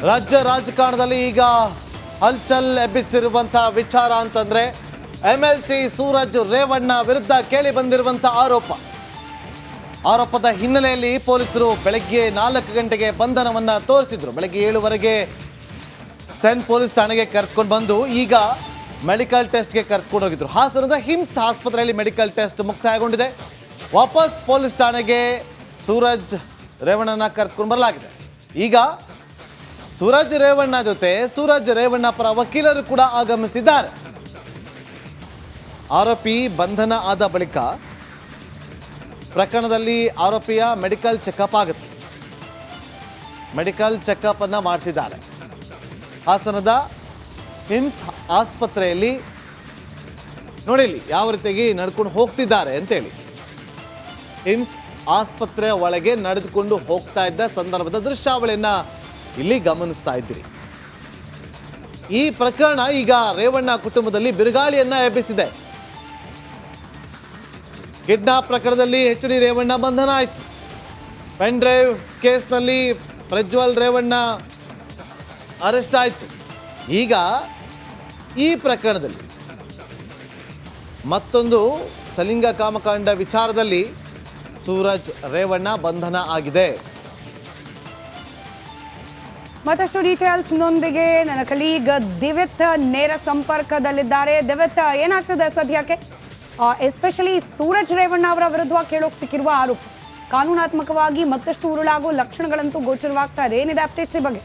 ರಾಜ್ಯ ರಾಜಕಾರಣದಲ್ಲಿ ಈಗ ಹಲ್ಚಲ್ ಎಬ್ಬಿಸಿರುವಂತಹ ವಿಚಾರ ಅಂತಂದ್ರೆ MLC ಸೂರಜ್ ರೇವಣ್ಣ ವಿರುದ್ಧ ಕೇಳಿ ಬಂದಿರುವಂತಹ ಆರೋಪದ ಹಿನ್ನೆಲೆಯಲ್ಲಿ ಪೊಲೀಸರು ಬೆಳಗ್ಗೆ 4 ಗಂಟೆಗೆ ಬಂಧನವನ್ನ ತೋರಿಸಿದ್ರು. ಬೆಳಗ್ಗೆ 7ವರೆಗೆ ಸೆನ್ ಪೊಲೀಸ್ ಠಾಣೆಗೆ ಕರೆದುಕೊಂಡು ಬಂದು ಈಗ ಮೆಡಿಕಲ್ ಟೆಸ್ಟ್ಗೆ ಕರೆದುಕೊಂಡು ಹೋಗಿದ್ರು. ಹಾಸನದ ಹಿಮ್ಸ್ ಆಸ್ಪತ್ರೆಯಲ್ಲಿ ಮೆಡಿಕಲ್ ಟೆಸ್ಟ್ ಮುಕ್ತಾಯಗೊಂಡಿದೆ. ವಾಪಸ್ ಪೊಲೀಸ್ ಠಾಣೆಗೆ ಸೂರಜ್ ರೇವಣ್ಣನ ಕರೆದುಕೊಂಡು ಬರಲಾಗಿದೆ. ಈಗ ಸೂರಜ್ ರೇವಣ್ಣ ಜೊತೆ ಸೂರಜ್ ರೇವಣ್ಣ ಪರ ವಕೀಲರು ಕೂಡ ಆಗಮಿಸಿದ್ದಾರೆ. ಆರೋಪಿ ಬಂಧನ ಆದ ಬಳಿಕ ಪ್ರಕರಣದಲ್ಲಿ ಆರೋಪಿಯ ಮೆಡಿಕಲ್ ಚೆಕಪ್ ಆಗುತ್ತೆ. ಮೆಡಿಕಲ್ ಚೆಕಪ್ ಅನ್ನ ಮಾಡಿಸಿದ್ದಾರೆ. ಹಾಸನದ ಹಿಮ್ಸ್ ಆಸ್ಪತ್ರೆಯಲ್ಲಿ ನೋಡಿ ಯಾವ ರೀತಿಯಾಗಿ ನಡ್ಕೊಂಡು ಹೋಗ್ತಿದ್ದಾರೆ ಅಂತೇಳಿ. ಹಿಮ್ಸ್ ಆಸ್ಪತ್ರೆಯ ಒಳಗೆ ನಡೆದುಕೊಂಡು ಹೋಗ್ತಾ ಇದ್ದ ಸಂದರ್ಭದ ದೃಶ್ಯಾವಳಿಯನ್ನ ಇಲ್ಲಿ ಗಮನಿಸ್ತಾ ಇದ್ದೀರಿ. ಈ ಪ್ರಕರಣ ಈಗ ರೇವಣ್ಣ ಕುಟುಂಬದಲ್ಲಿ ಬಿರುಗಾಳಿಯನ್ನ ಎಬ್ಬಿಸಿದೆ. ಕಿಡ್ನಾಪ್ ಪ್ರಕರಣದಲ್ಲಿ HD ರೇವಣ್ಣ ಬಂಧನ ಆಯಿತು. ಪೆನ್ ಡ್ರೈವ್ ಕೇಸ್ನಲ್ಲಿ ಪ್ರಜ್ವಲ್ ರೇವಣ್ಣ ಅರೆಸ್ಟ್ ಆಯಿತು. ಈಗ ಈ ಪ್ರಕರಣದಲ್ಲಿ ಮತ್ತೊಂದು ಸಲಿಂಗ ಕಾಮಕಾಂಡ ವಿಚಾರದಲ್ಲಿ ಸೂರಜ್ ರೇವಣ್ಣ ಬಂಧನ ಆಗಿದೆ. ಮತ್ತಷ್ಟು ಡೀಟೇಲ್ಸ್ ನೊಂದಿಗೆ ನನ್ನ ಕಲೀಗ್ ದಿವಿತ್ ನೇರ ಸಂಪರ್ಕದಲ್ಲಿದ್ದಾರೆ. ದಿವಿತ್, ಏನಾಗ್ತದೆ ಸದ್ಯಕ್ಕೆ ಎಸ್ಪೆಷಲಿ ಸೂರಜ್ ರೇವಣ್ಣ ಅವರ ವಿರುದ್ಧ ಕೇಳೋಕೆ ಸಿಕ್ಕಿರುವ ಆರೋಪ ಕಾನೂನಾತ್ಮಕವಾಗಿ ಮತ್ತಷ್ಟು ಉರುಳಾಗುವ ಲಕ್ಷಣಗಳಂತೂ ಗೋಚರವಾಗ್ತಾ ಇದೆ. ಏನಿದೆ ಅಪ್ಡೇಟ್ಸ್ ಈ ಬಗ್ಗೆ?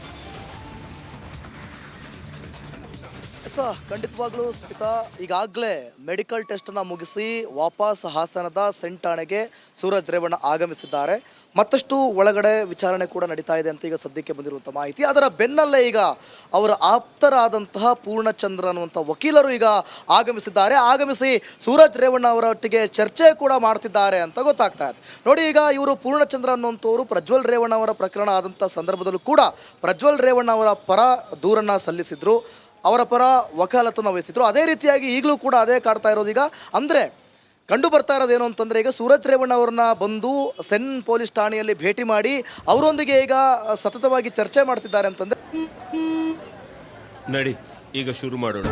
ಖಂಡಿತವಾಗ್ಲೂ ಸ್ಮಿತಾ, ಈಗಾಗಲೇ ಮೆಡಿಕಲ್ ಟೆಸ್ಟ್ ಅನ್ನ ಮುಗಿಸಿ ವಾಪಸ್ ಹಾಸನದ ಸೆನ್ ಠಾಣೆಗೆ ಸೂರಜ್ ರೇವಣ್ಣ ಆಗಮಿಸಿದ್ದಾರೆ. ಮತ್ತಷ್ಟು ಒಳಗಡೆ ವಿಚಾರಣೆ ಕೂಡ ನಡೀತಾ ಇದೆ ಅಂತ ಈಗ ಸದ್ಯಕ್ಕೆ ಬಂದಿರುವಂಥ ಮಾಹಿತಿ. ಅದರ ಬೆನ್ನಲ್ಲೇ ಈಗ ಅವರ ಆಪ್ತರಾದಂತಹ ಪೂರ್ಣಚಂದ್ರ ಅನ್ನುವಂಥ ವಕೀಲರು ಈಗ ಆಗಮಿಸಿದ್ದಾರೆ. ಆಗಮಿಸಿ ಸೂರಜ್ ರೇವಣ್ಣ ಅವರೊಟ್ಟಿಗೆ ಚರ್ಚೆ ಕೂಡ ಮಾಡ್ತಿದ್ದಾರೆ ಅಂತ ಗೊತ್ತಾಗ್ತಾ ಇದೆ. ನೋಡಿ, ಈಗ ಇವರು ಪೂರ್ಣಚಂದ್ರ ಅನ್ನುವಂಥವರು ಪ್ರಜ್ವಲ್ ರೇವಣ್ಣ ಅವರ ಪ್ರಕರಣ ಆದಂಥ ಸಂದರ್ಭದಲ್ಲೂ ಕೂಡ ಪ್ರಜ್ವಲ್ ರೇವಣ್ಣ ಅವರ ಪರ ದೂರನ್ನು ಸಲ್ಲಿಸಿದ್ರು, ಅವರ ಪರ ವಕಾಲತನ್ನು ವಹಿಸಿದ್ರು. ಅದೇ ರೀತಿಯಾಗಿ ಈಗಲೂ ಕೂಡ ಅದೇ ಕಾಡ್ತಾ ಇರೋದೀಗ. ಅಂದರೆ ಕಂಡು ಬರ್ತಾ ಇರೋದೇನು ಅಂತಂದರೆ, ಈಗ ಸೂರಜ್ ರೇವಣ್ಣ ಅವ್ರನ್ನ ಬಂದು ಸೆನ್ ಪೊಲೀಸ್ ಠಾಣೆಯಲ್ಲಿ ಭೇಟಿ ಮಾಡಿ ಅವರೊಂದಿಗೆ ಈಗ ಸತತವಾಗಿ ಚರ್ಚೆ ಮಾಡ್ತಿದ್ದಾರೆ ಅಂತಂದರೆ ನಡಿ ಈಗ ಶುರು ಮಾಡೋಣ.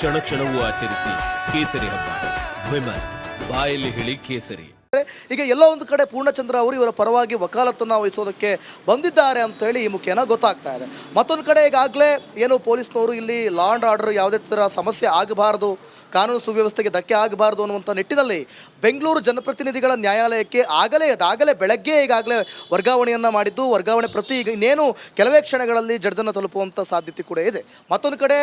ಕ್ಷಣ ಕ್ಷಣವೂ ಆಚರಿಸಿ ಕೇಸರಿ ಹಬ್ಬ. ವಿಮಲ್ ಬಾಯಲ್ಲಿ ಹೇಳಿ ಕೇಸರಿ. ಈಗ ಎಲ್ಲ ಒಂದು ಕಡೆ ಪೂರ್ಣಚಂದ್ರ ಅವರು ಇವರ ಪರವಾಗಿ ವಕಾಲತನ್ನು ವಹಿಸೋದಕ್ಕೆ ಬಂದಿದ್ದಾರೆ ಅಂತ ಹೇಳಿ ಈ ಮುಖೇನ ಗೊತ್ತಾಗ್ತಾ ಇದೆ. ಮತ್ತೊಂದು ಕಡೆ ಈಗಾಗಲೇ ಏನು ಪೊಲೀಸ್ನವರು ಇಲ್ಲಿ ಲಾ ಆ್ಯಂಡ್ ಆರ್ಡರ್ ಯಾವುದೇ ಥರ ಸಮಸ್ಯೆ ಆಗಬಾರ್ದು, ಕಾನೂನು ಸುವ್ಯವಸ್ಥೆಗೆ ಧಕ್ಕೆ ಆಗಬಾರ್ದು ಅನ್ನುವಂಥ ನಿಟ್ಟಿನಲ್ಲಿ ಬೆಂಗಳೂರು ಜನಪ್ರತಿನಿಧಿಗಳ ನ್ಯಾಯಾಲಯಕ್ಕೆ ಅದಾಗಲೇ ಬೆಳಗ್ಗೆ ಈಗಾಗಲೇ ವರ್ಗಾವಣೆಯನ್ನು ಮಾಡಿದ್ದು. ವರ್ಗಾವಣೆ ಪ್ರತಿ ಈಗ ಇನ್ನೇನು ಕೆಲವೇ ಕ್ಷಣಗಳಲ್ಲಿ ಜಡ್ಜನ್ನು ತಲುಪುವಂಥ ಸಾಧ್ಯತೆ ಕೂಡ ಇದೆ. ಮತ್ತೊಂದು ಕಡೆ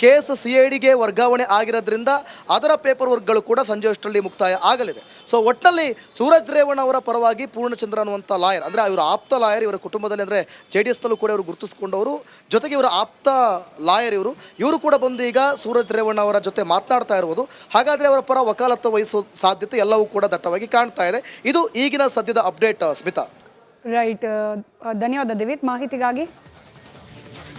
ಕೇಸ್ CIDಗೆ ವರ್ಗಾವಣೆ ಆಗಿರೋದ್ರಿಂದ ಅದರ ಪೇಪರ್ ವರ್ಕ್ಗಳು ಕೂಡ ಸಂಜೆ ಅಷ್ಟರಲ್ಲಿ ಮುಕ್ತಾಯ ಆಗಲಿದೆ. ಸೊ ಒಟ್ಟಿನಲ್ಲಿ ಸೂರಜ್ ರೇವಣ್ಣ ಅವರ ಪರವಾಗಿ ಪೂರ್ಣಚಂದ್ರ ಅನ್ನುವಂಥ ಲಾಯರ್, ಅಂದರೆ ಇವರ ಆಪ್ತ ಲಾಯರ್, ಇವರ ಕುಟುಂಬದಲ್ಲಿ ಅಂದರೆ JDSನಲ್ಲೂ ಕೂಡ ಇವರು ಗುರುತಿಸಿಕೊಂಡವರು, ಜೊತೆಗೆ ಇವರ ಆಪ್ತ ಲಾಯರ್ ಇವರು ಕೂಡ ಬಂದು ಈಗ ಸೂರಜ್ ರೇವಣ್ಣ ಅವರ ಜೊತೆ ಮಾತನಾಡ್ತಾ ಇರುವುದು. ಹಾಗಾದರೆ ಅವರ ಪರ ವಕಾಲತ್ತು ವಹಿಸುವ ಸಾಧ್ಯತೆ ಎಲ್ಲವೂ ಕೂಡ ದಟ್ಟವಾಗಿ ಕಾಣ್ತಾ ಇದೆ. ಇದು ಈಗಿನ ಸದ್ಯದ ಅಪ್ಡೇಟ್ ಸ್ಮಿತಾ. ರೈಟ್, ಧನ್ಯವಾದ ದಿವಿತ್ ಮಾಹಿತಿಗಾಗಿ.